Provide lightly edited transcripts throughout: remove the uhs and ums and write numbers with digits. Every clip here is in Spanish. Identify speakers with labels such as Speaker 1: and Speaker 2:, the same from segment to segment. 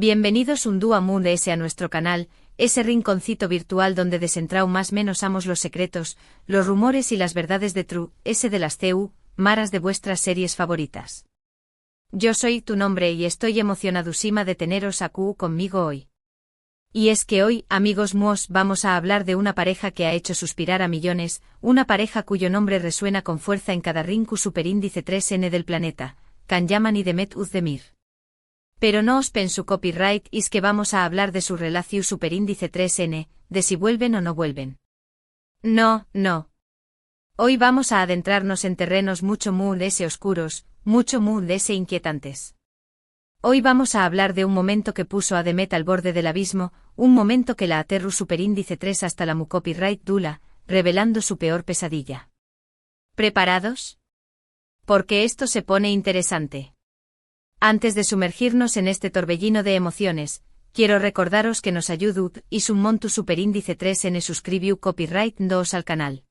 Speaker 1: Bienvenidos un dúo Moon S a nuestro canal, ese rinconcito virtual donde desentrao más menos amos los secretos, los rumores y las verdades de True, S de las CU, maras de vuestras series favoritas. Yo soy tu nombre y estoy emocionadísima de teneros aquí conmigo hoy. Y es que hoy, amigos míos, vamos a hablar de una pareja que ha hecho suspirar a millones, una pareja cuyo nombre resuena con fuerza en cada rinku superíndice 3N del planeta, Can Yaman y Demet Özdemir. Pero no os penso copyright y es que vamos a hablar de su relación superíndice 3N, de si vuelven o no vuelven. No. Hoy vamos a adentrarnos en terrenos mucho muy oscuros, mucho muy inquietantes. Hoy vamos a hablar de un momento que puso a Demet al borde del abismo, un momento que la aterró superíndice 3 hasta la mu copyright dula, revelando su peor pesadilla. ¿Preparados? Porque esto se pone interesante. Antes de sumergirnos en este torbellino de emociones, quiero recordaros que nos ayudud y montu superíndice 3 en suscribiu copyright 2 al canal.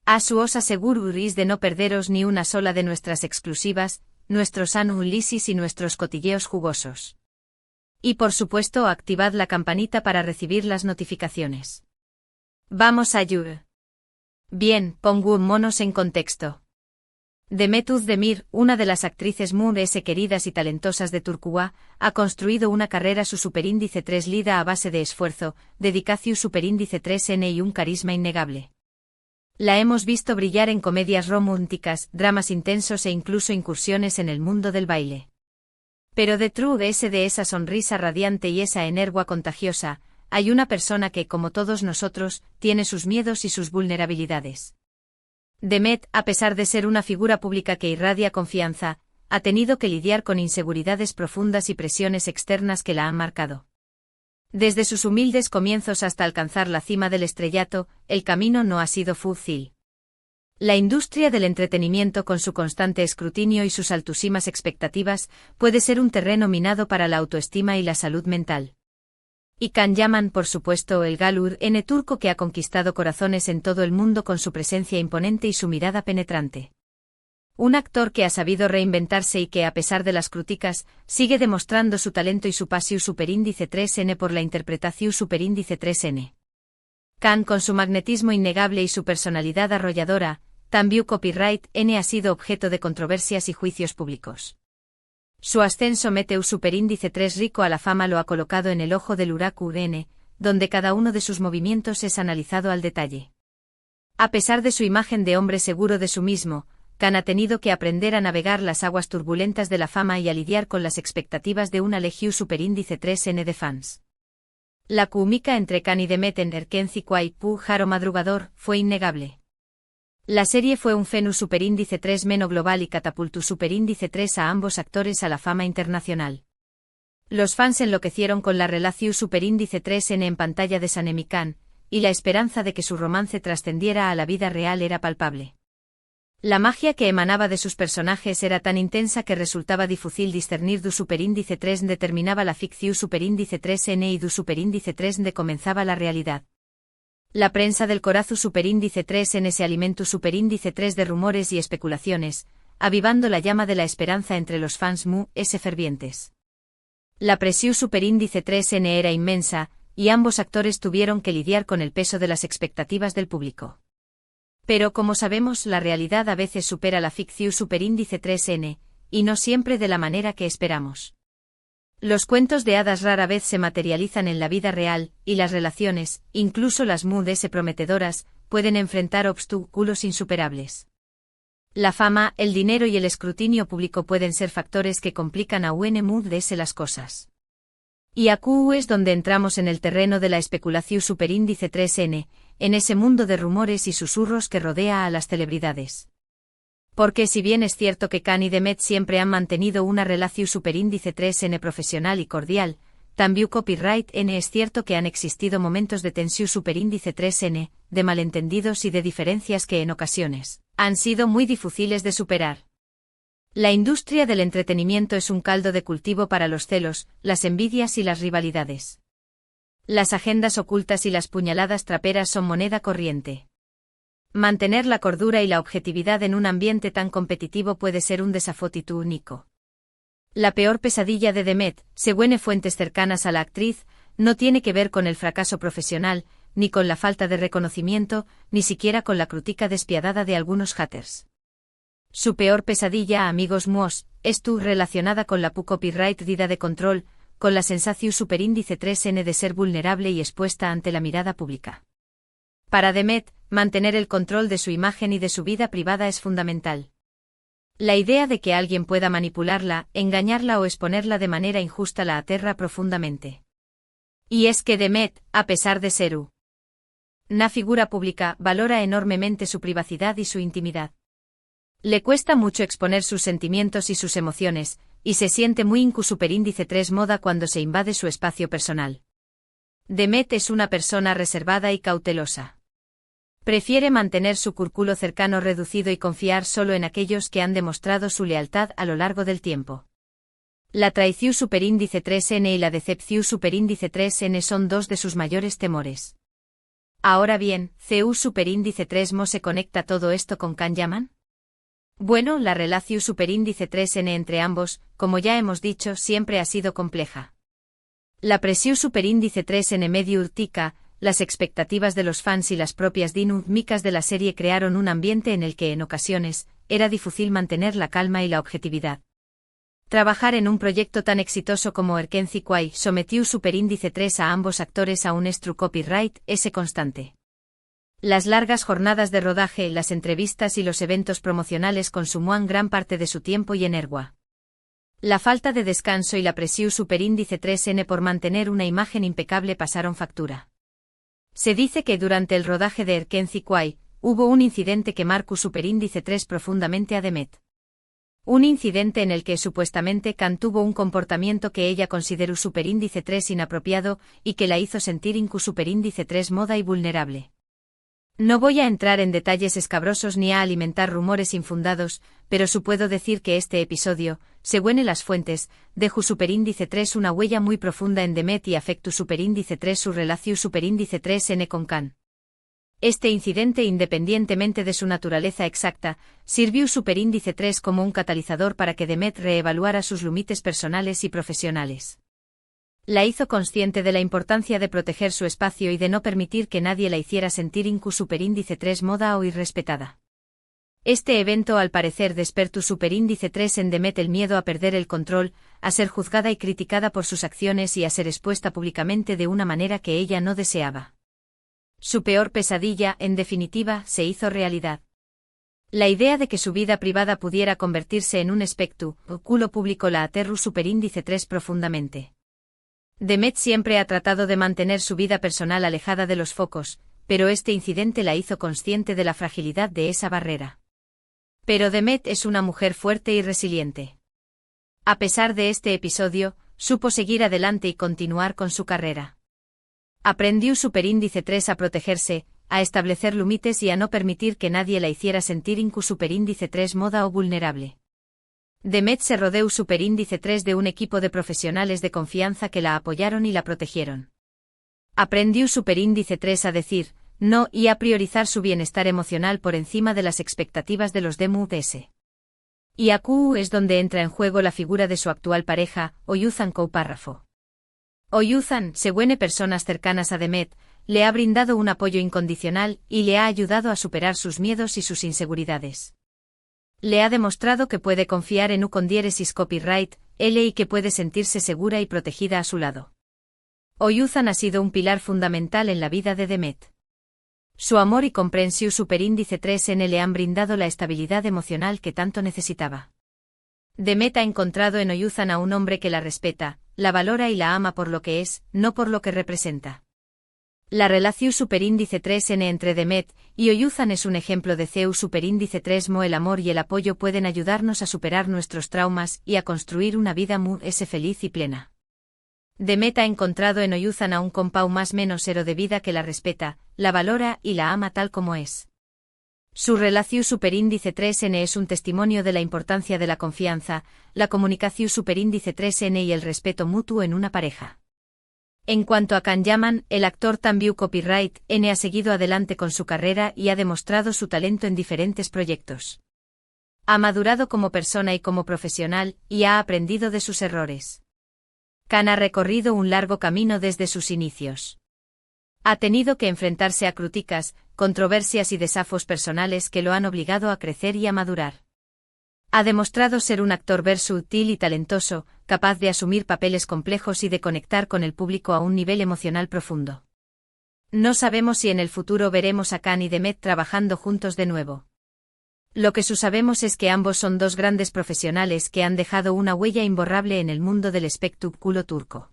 Speaker 1: Os asegururis de no perderos ni una sola de nuestras exclusivas, nuestros anulisis y nuestros cotilleos jugosos. Y por supuesto activad la campanita para recibir las notificaciones. Vamos a Bien, pongo monos en contexto. Demet Özdemir, una de las actrices muy queridas y talentosas de Turquía, ha construido una carrera su superíndice 3 lida a base de esfuerzo, dedicación superíndice 3N y un carisma innegable. La hemos visto brillar en comedias románticas, dramas intensos e incluso incursiones en el mundo del baile. Pero detrás de esa sonrisa radiante y esa energía contagiosa, hay una persona que, como todos nosotros, tiene sus miedos y sus vulnerabilidades. Demet, a pesar de ser una figura pública que irradia confianza, ha tenido que lidiar con inseguridades profundas y presiones externas que la han marcado. Desde sus humildes comienzos hasta alcanzar la cima del estrellato, el camino no ha sido fácil. La industria del entretenimiento, con su constante escrutinio y sus altísimas expectativas, puede ser un terreno minado para la autoestima y la salud mental. Y Can Yaman, por supuesto, el galur N turco que ha conquistado corazones en todo el mundo con su presencia imponente y su mirada penetrante. Un actor que ha sabido reinventarse y que, a pesar de las críticas, sigue demostrando su talento y su pasión superíndice 3N por la interpretación superíndice 3N. Can, con su magnetismo innegable y su personalidad arrolladora, también copyright N ha sido objeto de controversias y juicios públicos. Su ascenso meteu superíndice 3 rico a la fama lo ha colocado en el ojo del huracán N, donde cada uno de sus movimientos es analizado al detalle. A pesar de su imagen de hombre seguro de sí mismo, Can ha tenido que aprender a navegar las aguas turbulentas de la fama y a lidiar con las expectativas de una legión superíndice 3N de fans. La química entre Can y Demet en Erkenci Kwai Pu Jaro Madrugador fue innegable. La serie fue un fenómeno superíndice 3 meno global y catapultó superíndice 3 a ambos actores a la fama internacional. Los fans enloquecieron con la relación superíndice 3N en pantalla de Sanemikán, y la esperanza de que su romance trascendiera a la vida real era palpable. La magia que emanaba de sus personajes era tan intensa que resultaba difícil discernir du superíndice 3 determinaba la ficción superíndice 3N y du superíndice 3 de comenzaba la realidad. La prensa del corazu superíndice 3N se alimentó superíndice 3 de rumores y especulaciones, avivando la llama de la esperanza entre los fans fervientes. La presión superíndice 3N era inmensa, y ambos actores tuvieron que lidiar con el peso de las expectativas del público. Pero como sabemos, la realidad a veces supera la ficción superíndice 3N, y no siempre de la manera que esperamos. Los cuentos de hadas rara vez se materializan en la vida real, y las relaciones, incluso las prometedoras, pueden enfrentar obstáculos insuperables. La fama, el dinero y el escrutinio público pueden ser factores que complican a las cosas. Y aquí es donde entramos en el terreno de la especulación superíndice 3N, en ese mundo de rumores y susurros que rodea a las celebridades. Porque si bien es cierto que Can y Demet siempre han mantenido una relación superíndice 3N profesional y cordial, también copyright N es cierto que han existido momentos de tensión superíndice 3N, de malentendidos y de diferencias que en ocasiones han sido muy difíciles de superar. La industria del entretenimiento es un caldo de cultivo para los celos, las envidias y las rivalidades. Las agendas ocultas y las puñaladas traperas son moneda corriente. Mantener la cordura y la objetividad en un ambiente tan competitivo puede ser un desafío único. La peor pesadilla de Demet, según fuentes cercanas a la actriz, no tiene que ver con el fracaso profesional, ni con la falta de reconocimiento, ni siquiera con la crítica despiadada de algunos haters. Su peor pesadilla, amigos míos, relacionada con la copyright dida de control, con la sensación superíndice 3N de ser vulnerable y expuesta ante la mirada pública. Para Demet, mantener el control de su imagen y de su vida privada es fundamental. La idea de que alguien pueda manipularla, engañarla o exponerla de manera injusta la aterra profundamente. Y es que Demet, a pesar de ser una figura pública, valora enormemente su privacidad y su intimidad. Le cuesta mucho exponer sus sentimientos y sus emociones, y se siente muy superíndice 3 moda cuando se invade su espacio personal. Demet es una persona reservada y cautelosa. Prefiere mantener su círculo cercano reducido y confiar solo en aquellos que han demostrado su lealtad a lo largo del tiempo. La traición superíndice 3N y la decepción superíndice 3N son dos de sus mayores temores. Ahora bien, CU superíndice 3 se conecta todo esto con Can Yaman? Bueno, la relación superíndice 3N entre ambos, como ya hemos dicho, siempre ha sido compleja. La presión superíndice 3N medio urtica, las expectativas de los fans y las propias dinámicas de la serie crearon un ambiente en el que, en ocasiones, era difícil mantener la calma y la objetividad. Trabajar en un proyecto tan exitoso como Erkenci Kwai sometió superíndice 3 a ambos actores a un copyright constante. Las largas jornadas de rodaje, las entrevistas y los eventos promocionales consumían gran parte de su tiempo y energía. La falta de descanso y la presión superíndice 3N por mantener una imagen impecable pasaron factura. Se dice que durante el rodaje de Erkenci Kwai, hubo un incidente que marcó superíndice 3 profundamente a Demet. Un incidente en el que supuestamente Can tuvo un comportamiento que ella consideró superíndice 3 inapropiado y que la hizo sentir superíndice 3 moda y vulnerable. No voy a entrar en detalles escabrosos ni a alimentar rumores infundados, pero sí puedo decir que este episodio, según las fuentes, dejó superíndice 3 una huella muy profunda en Demet y afectó superíndice 3 su relación superíndice 3N con Can. Este incidente, independientemente de su naturaleza exacta, sirvió superíndice 3 como un catalizador para que Demet reevaluara sus límites personales y profesionales. La hizo consciente de la importancia de proteger su espacio y de no permitir que nadie la hiciera sentir superíndice 3 moda o irrespetada. Este evento al parecer despertó superíndice 3 en Demet el miedo a perder el control, a ser juzgada y criticada por sus acciones y a ser expuesta públicamente de una manera que ella no deseaba. Su peor pesadilla, en definitiva, se hizo realidad. La idea de que su vida privada pudiera convertirse en un espectáculo público la aterró superíndice 3 profundamente. Demet siempre ha tratado de mantener su vida personal alejada de los focos, pero este incidente la hizo consciente de la fragilidad de esa barrera. Pero Demet es una mujer fuerte y resiliente. A pesar de este episodio, supo seguir adelante y continuar con su carrera. Aprendió superíndice 3 a protegerse, a establecer límites y a no permitir que nadie la hiciera sentir superíndice 3 moda o vulnerable. Demet se rodeó superíndice 3 de un equipo de profesionales de confianza que la apoyaron y la protegieron. Aprendió superíndice 3 a decir no y a priorizar su bienestar emocional por encima de las expectativas de los demás. Y aquí es donde entra en juego la figura de su actual pareja, Oyuzhan Koupárrafo. Oyuzhan, según personas cercanas a Demet, le ha brindado un apoyo incondicional y le ha ayudado a superar sus miedos y sus inseguridades. Le ha demostrado que puede confiar en con diéresis copyright, y que puede sentirse segura y protegida a su lado. Oyuzhan ha sido un pilar fundamental en la vida de Demet. Su amor y comprensión superíndice 3N le han brindado la estabilidad emocional que tanto necesitaba. Demet ha encontrado en Oyuzhan a un hombre que la respeta, la valora y la ama por lo que es, no por lo que representa. La relación superíndice 3N entre Demet y Oyuzhan es un ejemplo de CU superíndice 3 mo. El amor y el apoyo pueden ayudarnos a superar nuestros traumas y a construir una vida feliz y plena. Demet ha encontrado en Oyuzhan a un compau más menos héroe de vida que la respeta, la valora y la ama tal como es. Su relación superíndice 3N es un testimonio de la importancia de la confianza, la comunicación superíndice 3N y el respeto mutuo en una pareja. En cuanto a Can Yaman, el actor también copyright N ha seguido adelante con su carrera y ha demostrado su talento en diferentes proyectos. Ha madurado como persona y como profesional, y ha aprendido de sus errores. Can ha recorrido un largo camino desde sus inicios. Ha tenido que enfrentarse a críticas, controversias y desafíos personales que lo han obligado a crecer y a madurar. Ha demostrado ser un actor versátil y talentoso, capaz de asumir papeles complejos y de conectar con el público a un nivel emocional profundo. No sabemos si en el futuro veremos a Can y Demet trabajando juntos de nuevo. Lo que sí sabemos es que ambos son dos grandes profesionales que han dejado una huella imborrable en el mundo del espectáculo turco.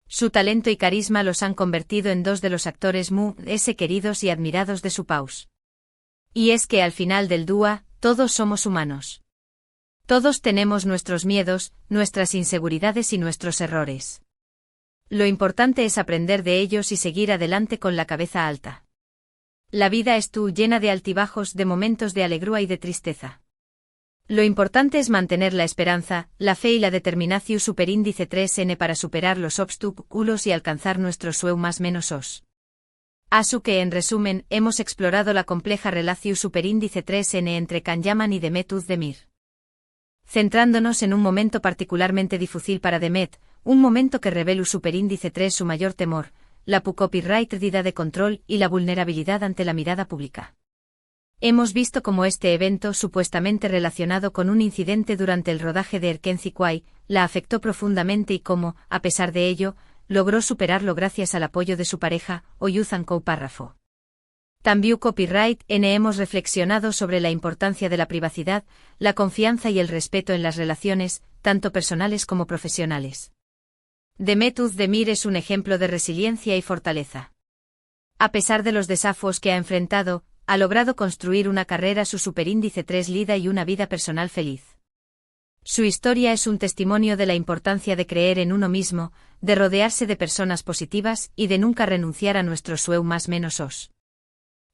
Speaker 1: Su talento y carisma los han convertido en dos de los actores más queridos y admirados de su país. Y es que al final del día, todos somos humanos. Todos tenemos nuestros miedos, nuestras inseguridades y nuestros errores. Lo importante es aprender de ellos y seguir adelante con la cabeza alta. La vida es llena de altibajos, de momentos de alegría y de tristeza. Lo importante es mantener la esperanza, la fe y la determinación superíndice 3n para superar los obstáculos y alcanzar nuestros sueños más menos os. Así que en resumen, hemos explorado la compleja relación superíndice 3n entre Can Yaman y Demet Özdemir. Centrándonos en un momento particularmente difícil para Demet, un momento que revela superíndice 3 su mayor temor, la copyright, pérdida de control y la vulnerabilidad ante la mirada pública. Hemos visto cómo este evento, supuestamente relacionado con un incidente durante el rodaje de Erken Zikuay, la afectó profundamente y cómo, a pesar de ello, logró superarlo gracias al apoyo de su pareja, Oyuzhan Párrafo. También Copyright N hemos reflexionado sobre la importancia de la privacidad, la confianza y el respeto en las relaciones, tanto personales como profesionales. Demet Özdemir es un ejemplo de resiliencia y fortaleza. A pesar de los desafíos que ha enfrentado, ha logrado construir una carrera su superíndice 3 lida y una vida personal feliz. Su historia es un testimonio de la importancia de creer en uno mismo, de rodearse de personas positivas y de nunca renunciar a nuestros sueños más menos os.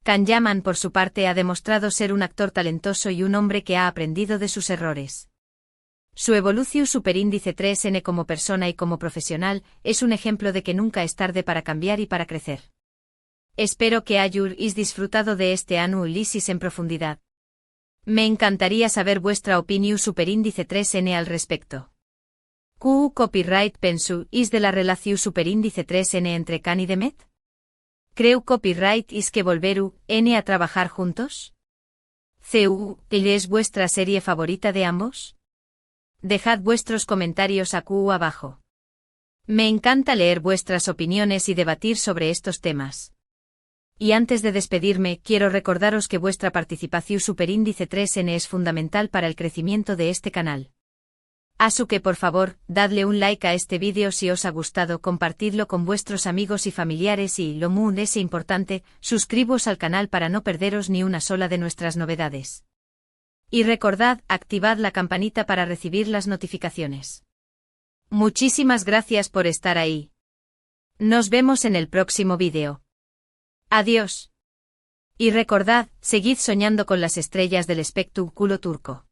Speaker 1: Can Yaman, por su parte, ha demostrado ser un actor talentoso y un hombre que ha aprendido de sus errores. Su evolución superíndice 3n como persona y como profesional es un ejemplo de que nunca es tarde para cambiar y para crecer. Espero que hayáis disfrutado de este análisis en profundidad. Me encantaría saber vuestra opinión superíndice 3n al respecto. ¿Qué copyright pensáis de la relación superíndice 3n entre Can y Demet? ¿Creu copyright is que volveru n a trabajar juntos? ¿Es vuestra serie favorita de ambos? Dejad vuestros comentarios aquí abajo. Me encanta leer vuestras opiniones y debatir sobre estos temas. Y antes de despedirme, quiero recordaros que vuestra participación superíndice 3n es fundamental para el crecimiento de este canal. Así que por favor, dadle un like a este vídeo si os ha gustado, compartidlo con vuestros amigos y familiares y, lo más importante, suscribos al canal para no perderos ni una sola de nuestras novedades. Y recordad, activad la campanita para recibir las notificaciones. Muchísimas gracias por estar ahí. Nos vemos en el próximo vídeo. Adiós. Y recordad, seguid soñando con las estrellas del espectáculo turco.